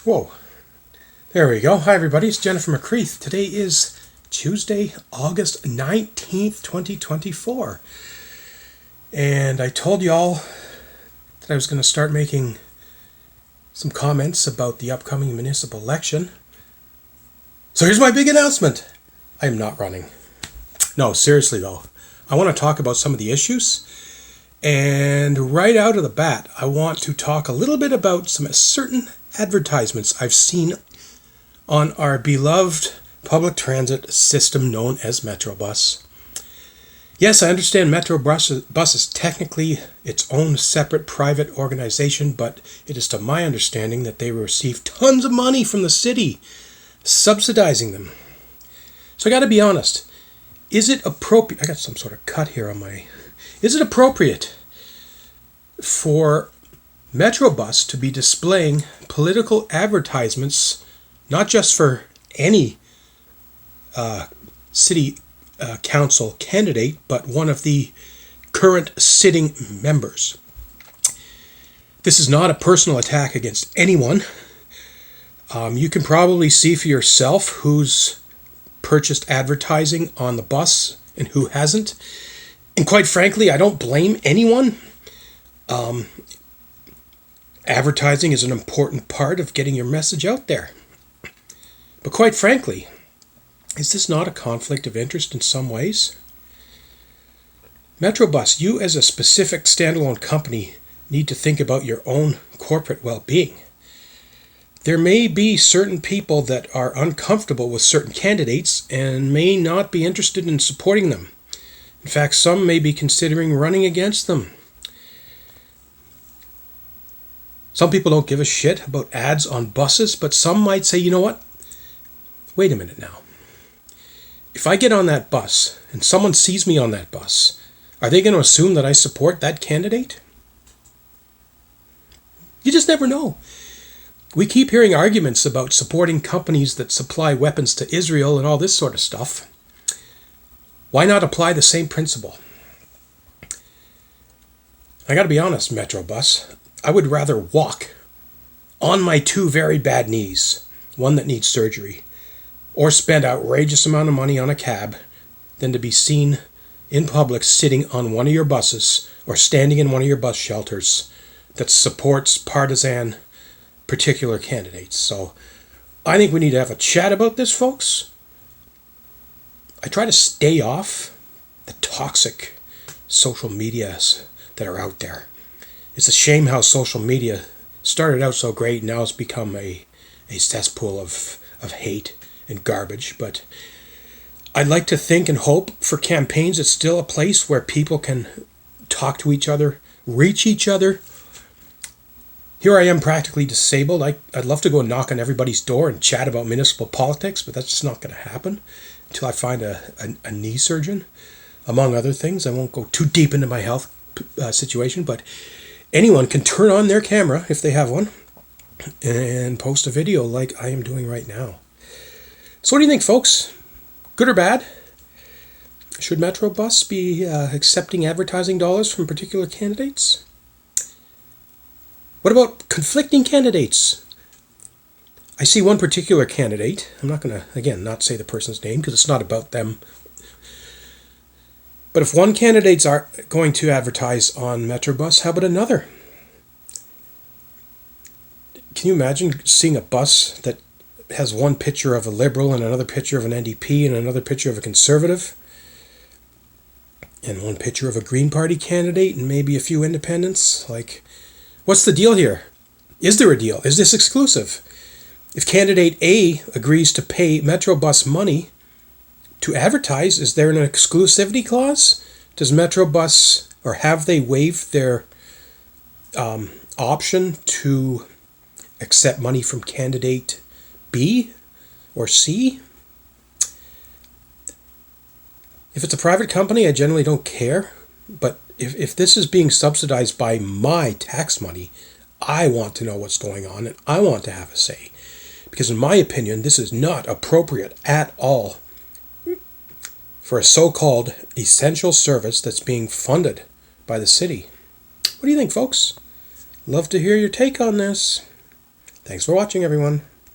Whoa. There we go. Hi, everybody. It's Jenn from McCreath. Today is Tuesday, August 19th, 2024. And I told y'all that I was going to start making some comments about the upcoming municipal election. So here's my big announcement. I am not running. No, seriously, though. I want to talk about some of the issues. And right out of the bat, I want to talk a little bit about some certain advertisements I've seen on our beloved public transit system known as Metrobus. Yes, I understand Metrobus is technically its own separate private organization, but it is to my understanding that they receive tons of money from the city, subsidizing them. So I got to be honest. Is it appropriate? I got some sort of cut here on my... Is it appropriate for Metrobus to be displaying political advertisements, not just for any city council candidate, but one of the current sitting members? This is not a personal attack against anyone. You can probably see for yourself who's purchased advertising on the bus and who hasn't. And quite frankly, I don't blame anyone. Advertising is an important part of getting your message out there. But quite frankly, is this not a conflict of interest in some ways? Metrobus, you as a specific standalone company need to think about your own corporate well-being. There may be certain people that are uncomfortable with certain candidates and may not be interested in supporting them. In fact, some may be considering running against them. Some people don't give a shit about ads on buses, but some might say, you know what? Wait a minute now. If I get on that bus and someone sees me on that bus, are they going to assume that I support that candidate? You just never know. We keep hearing arguments about supporting companies that supply weapons to Israel and all this sort of stuff. Why not apply the same principle? I got to be honest, Metrobus. I would rather walk on my two very bad knees, one that needs surgery, or spend outrageous amount of money on a cab than to be seen in public sitting on one of your buses or standing in one of your bus shelters that supports partisan particular candidates. So I think we need to have a chat about this, folks. I try to stay off the toxic social medias that are out there. It's a shame how social media started out so great, now it's become a cesspool of hate and garbage. But I'd like to think and hope for campaigns it's still a place where people can talk to each other, reach each other. Here I am practically disabled. I'd love to go and knock on everybody's door and chat about municipal politics, but that's just not going to happen until I find a knee surgeon, among other things. I won't go too deep into my health situation, but anyone can turn on their camera, if they have one, and post a video like I am doing right now. So what do you think, folks? Good or bad? Should Metrobus be accepting advertising dollars from particular candidates? What about conflicting candidates? I see one particular candidate. I'm not going to, again, not say the person's name because it's not about them. But if one candidate's are going to advertise on Metrobus, how about another? Can you imagine seeing a bus that has one picture of a Liberal and another picture of an NDP and another picture of a Conservative and one picture of a Green Party candidate and maybe a few independents? Like, what's the deal here? Is there a deal? Is this exclusive? If candidate A agrees to pay Metrobus money to advertise, is there an exclusivity clause? Does Metrobus, or have they waived their option to accept money from candidate B or C? If it's a private company, I generally don't care. But if this is being subsidized by my tax money, I want to know what's going on and I want to have a say. Because in my opinion, this is not appropriate at all for a so-called essential service that's being funded by the city. What do you think, folks? Love to hear your take on this. Thanks for watching, everyone.